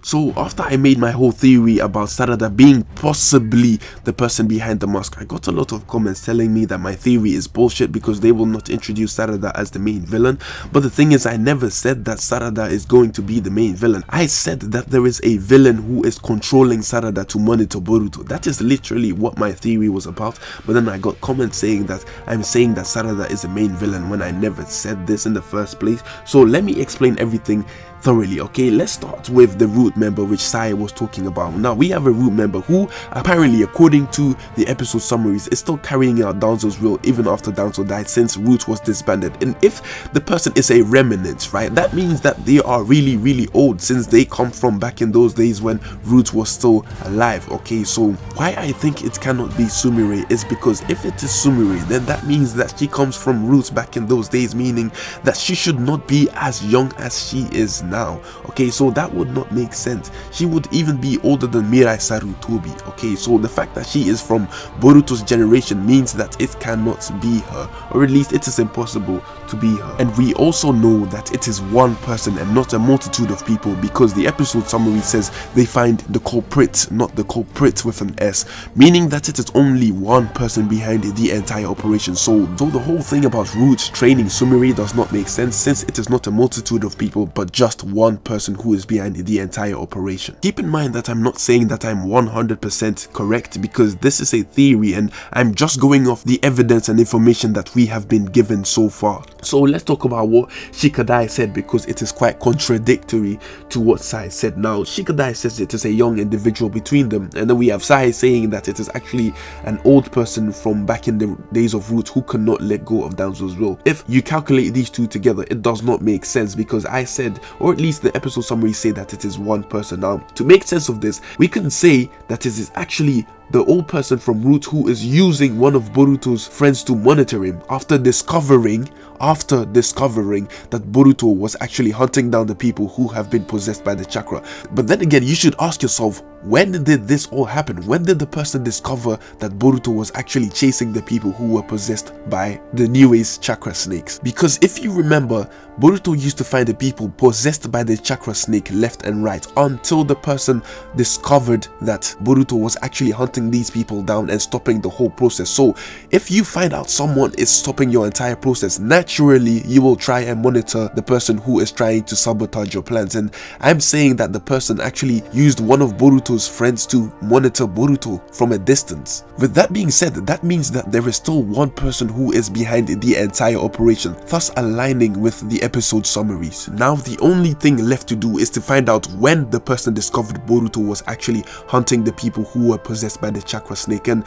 So after I made my whole theory about Sarada being possibly the person behind the mask, I got a lot of comments telling me that my theory is bullshit because they will not introduce Sarada as the main villain. But the thing is, I never said that Sarada is going to be the main villain. I said that there is a villain who is controlling Sarada to monitor Boruto. That is literally what my theory was about. But then I got comments saying that I'm saying that Sarada is the main villain when I never said this in the first place. So let me explain everything thoroughly. Okay, let's start with the root member which Sai was talking about. Now we have a root member who apparently, according to the episode summaries, is still carrying out Danzo's will even after Danzo died, since Root was disbanded. And if the person is a remnant, right, that means that they are really old, since they come from back in those days when Root was still alive. Okay, so why I think it cannot be Sumire is because if it is Sumire, then that means that she comes from Roots back in those days, meaning that she should not be as young as she is now. Okay, so that would not make sense. She would even be older than Mirai Sarutobi. Okay, so the fact that she is from Boruto's generation means that it cannot be her, or at least it is impossible to be her. And we also know that it is one person and not a multitude of people, because the episode summary says they find the culprit, not the culprit with an S, meaning that it is only one person behind the entire operation. So though the whole thing about Root training Sumire does not make sense, since it is not a multitude of people but just one person who is behind the entire operation. Keep in mind that I'm not saying that I'm 100% correct, because this is a theory and I'm just going off the evidence and information that we have been given so far. So let's talk about what Shikadai said, because it is quite contradictory to what Sai said. Now Shikadai says it is a young individual between them, and then we have Sai saying that it is actually an old person from back in the days of Root who cannot let go of Danzo's will. If you calculate these two together, it does not make sense, because I said, or at least the episode summary say, that it is one person. Now to make sense of this, we can say that it is actually the old person from Root who is using one of Boruto's friends to monitor him after discovering that Boruto was actually hunting down the people who have been possessed by the chakra. But then again, you should ask yourself, when did this all happen? When did the person discover that Boruto was actually chasing the people who were possessed by the New Age chakra snakes? Because if you remember, Boruto used to find the people possessed by the chakra snake left and right, until the person discovered that Boruto was actually hunting these people down and stopping the whole process. So if you find out someone is stopping your entire process, naturally you will try and monitor the person who is trying to sabotage your plans. And I'm saying that the person actually used one of Boruto's friends to monitor Boruto from a distance. With that being said, that means that there is still one person who is behind the entire operation, thus aligning with the episode summaries. Now the only thing left to do is to find out when the person discovered Boruto was actually hunting the people who were possessed by the chakra snake, and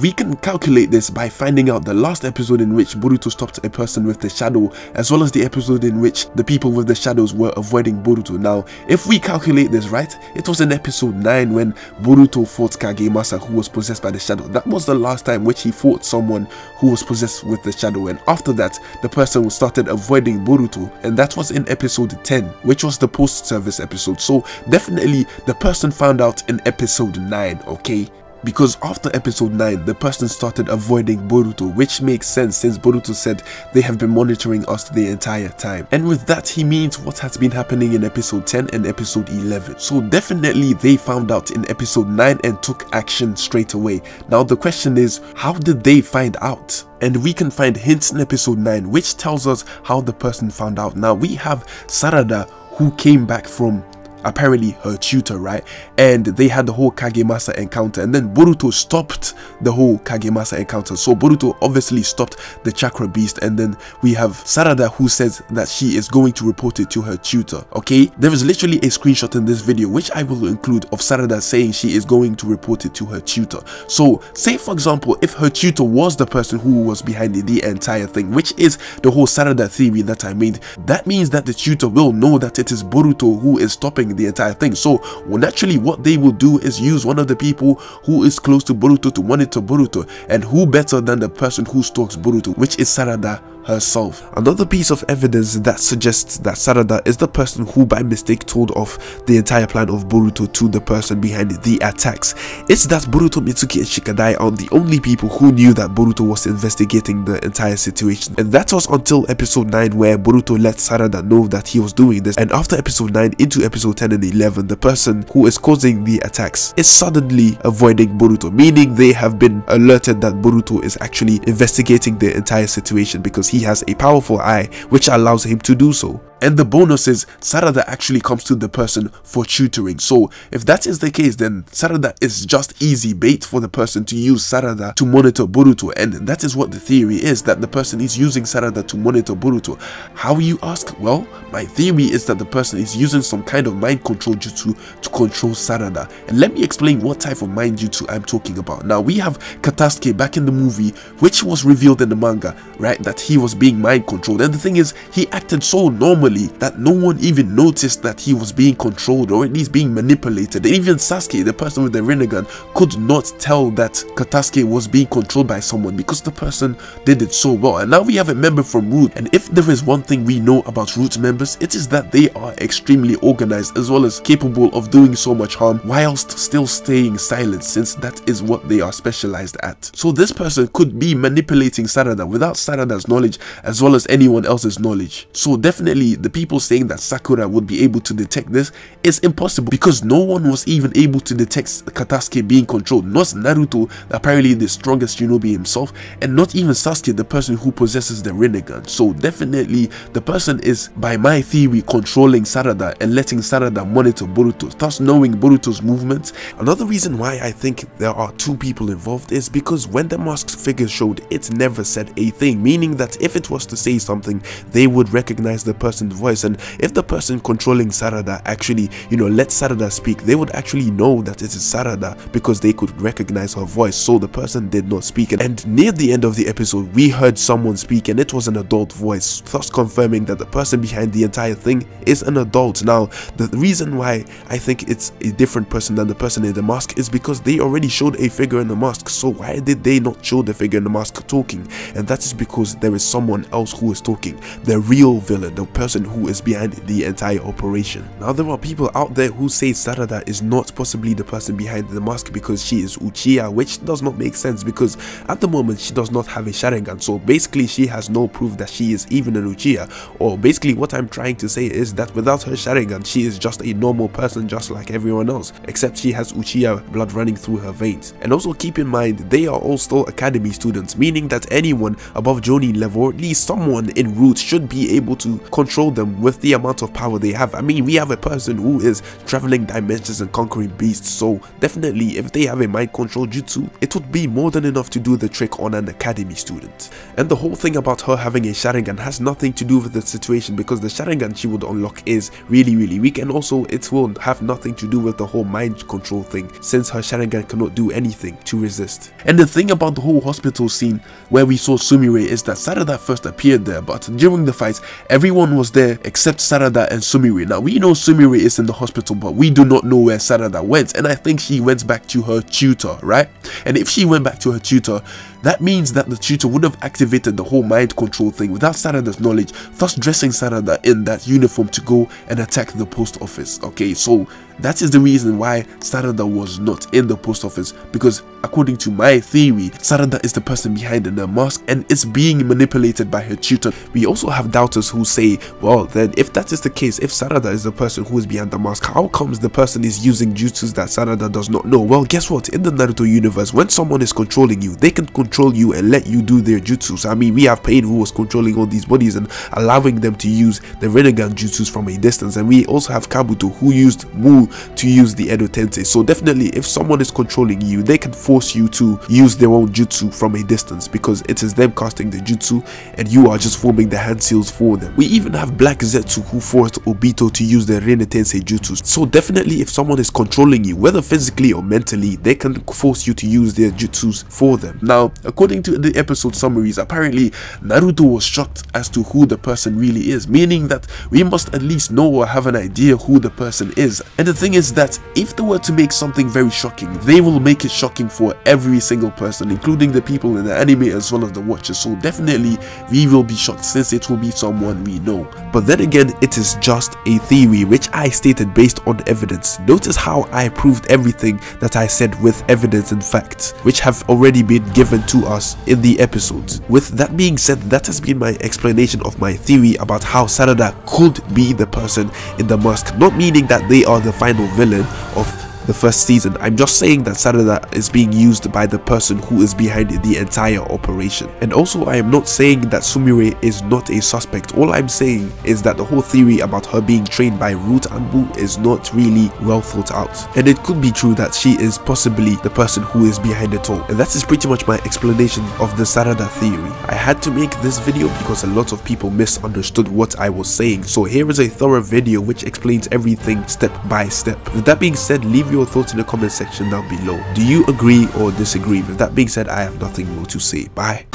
we can calculate this by finding out the last episode in which Boruto stopped a person with the shadow, as well as the episode in which the people with the shadows were avoiding Boruto. Now if we calculate this right, it was in episode 9 when Boruto fought Kagemasa, who was possessed by the shadow. That was the last time which he fought someone who was possessed with the shadow, and after that the person started avoiding Boruto, and that was in episode 10, which was the post-service episode. So definitely the person found out in episode 9, okay? Because after episode 9, the person started avoiding Boruto, which makes sense since Boruto said they have been monitoring us the entire time. And with that, he means what has been happening in episode 10 and episode 11. So definitely they found out in episode 9 and took action straight away. Now the question is, how did they find out? And we can find hints in episode 9 which tells us how the person found out. Now we have Sarada, who came back from apparently her tutor, right? And they had the whole Kagemasa encounter, and then Boruto stopped the whole Kagemasa encounter. So Boruto obviously stopped the chakra beast, and then we have Sarada, who says that she is going to report it to her tutor. Okay, there is literally a screenshot in this video which I will include of Sarada saying she is going to report it to her tutor. So say for example, if her tutor was the person who was behind the entire thing, which is the whole Sarada theory that I made, that means that the tutor will know that it is Boruto who is stopping the entire thing. So naturally what they will do is use one of the people who is close to Boruto to monitor Boruto, and who better than the person who stalks Boruto, which is Sarada herself. Another piece of evidence that suggests that Sarada is the person who by mistake told off the entire plan of Boruto to the person behind the attacks is that Boruto, Mitsuki and Shikadai are the only people who knew that Boruto was investigating the entire situation, and that was until episode 9 where Boruto let Sarada know that he was doing this. And after episode 9 into episode 10 and 11, the person who is causing the attacks is suddenly avoiding Boruto, meaning they have been alerted that Boruto is actually investigating the entire situation because he has a powerful eye which allows him to do so. And the bonus is Sarada actually comes to the person for tutoring. So if that is the case, then Sarada is just easy bait for the person to use Sarada to monitor Boruto. And that is what the theory is, that the person is using Sarada to monitor Boruto. How, you ask? Well, my theory is that the person is using some kind of mind control jutsu to control Sarada. And let me explain what type of mind jutsu I'm talking about. Now, we have Katasuke back in the movie, which was revealed in the manga, right, that he was being mind controlled. And the thing is, he acted so normally that no one even noticed that he was being controlled or at least being manipulated. And even Sasuke, the person with the Rinnegan, could not tell that Katasuke was being controlled by someone because the person did it so well. And now we have a member from Root, and if there is one thing we know about Root members, it is that they are extremely organized as well as capable of doing so much harm whilst still staying silent, since that is what they are specialized at. So this person could be manipulating Sarada without Sarada's knowledge as well as anyone else's knowledge. So definitely the people saying that Sakura would be able to detect this is impossible, because no one was even able to detect Katasuke being controlled. Not Naruto, apparently the strongest shinobi himself, and not even Sasuke, the person who possesses the Rinnegan. So definitely the person is, by my theory, controlling Sarada and letting Sarada monitor Boruto, thus knowing Boruto's movements. Another reason why I think there are two people involved is because when the masked figure showed, it never said a thing, meaning that if it was to say something, they would recognize the person's voice. And if the person controlling Sarada actually, let Sarada speak, they would actually know that it is Sarada because they could recognize her voice. So the person did not speak, and near the end of the episode we heard someone speak, and it was an adult voice, thus confirming that the person behind the entire thing is an adult. Now, the reason why I think it's a different person than the person in the mask is because they already showed a figure in the mask, so why did they not show the figure in the mask talking? And that is because there is someone else who is talking, the real villain, the person who is behind the entire operation. Now, there are people out there who say Sarada is not possibly the person behind the mask because she is Uchiha, which does not make sense because at the moment she does not have a Sharingan, so basically she has no proof that she is even an Uchiha. Or basically what I'm trying to say is that without her Sharingan, she is just a normal person just like everyone else, except she has Uchiha blood running through her veins. And also keep in mind, they are all still academy students, meaning that anyone above Jonin level, or at least someone in Root, should be able to control them with the amount of power they have. I mean, we have a person who is traveling dimensions and conquering beasts, so definitely if they have a mind control jutsu, it would be more than enough to do the trick on an academy student. And the whole thing about her having a Sharingan has nothing to do with the situation, because the Sharingan she would unlock is really weak, and also it will have nothing to do with the whole mind control thing, since her Sharingan cannot do anything to resist. And the thing about the whole hospital scene where we saw Sumire is that Sarada first appeared there, but during the fight everyone was there except Sarada and Sumire. Now, we know Sumire is in the hospital, but we do not know where Sarada went, and I think she went back to her tutor, right? And if she went back to her tutor, that means that the tutor would have activated the whole mind control thing without Sarada's knowledge, thus dressing Sarada in that uniform to go and attack the post office. Okay, so that is the reason why Sarada was not in the post office, because according to my theory, Sarada is the person behind the mask and is being manipulated by her tutor. We also have doubters who say, well, then if that is the case, if Sarada is the person who is behind the mask, how comes the person is using jutsus that Sarada does not know? Well, guess what? In the Naruto universe, when someone is controlling you, they can control you and let you do their jutsus. I mean, we have Pain who was controlling all these bodies and allowing them to use the Rinnegan jutsus from a distance, and we also have Kabuto who used Mu to use the Edo Tensei. So definitely if someone is controlling you, they can force you to use their own jutsu from a distance, because it is them casting the jutsu and you are just forming the hand seals for them. We even have Black Zetsu who forced Obito to use the Rin Tensei jutsus. So definitely if someone is controlling you, whether physically or mentally, they can force you to use their jutsus for them. Now, according to the episode summaries, apparently Naruto was shocked as to who the person really is, meaning that we must at least know or have an idea who the person is. And the thing is that if they were to make something very shocking, they will make it shocking for every single person, including the people in the anime as well as the watchers. So definitely we will be shocked, since it will be someone we know. But then again, it is just a theory which I stated based on evidence. Notice how I proved everything that I said with evidence and facts, which have already been given to us in the episodes. With that being said, that has been my explanation of my theory about how Sarada could be the person in the mask, not meaning that they are the final villain of the first season. I'm just saying that Sarada is being used by the person who is behind the entire operation. And also, I am not saying that Sumire is not a suspect. All I'm saying is that the whole theory about her being trained by Root Anbu is not really well thought out. And it could be true that she is possibly the person who is behind it all. And that is pretty much my explanation of the Sarada theory. I had to make this video because a lot of people misunderstood what I was saying. So here is a thorough video which explains everything step by step. With that being said, leave your thoughts in the comment section down below. Do you agree or disagree? With that being said, I have nothing more to say. Bye.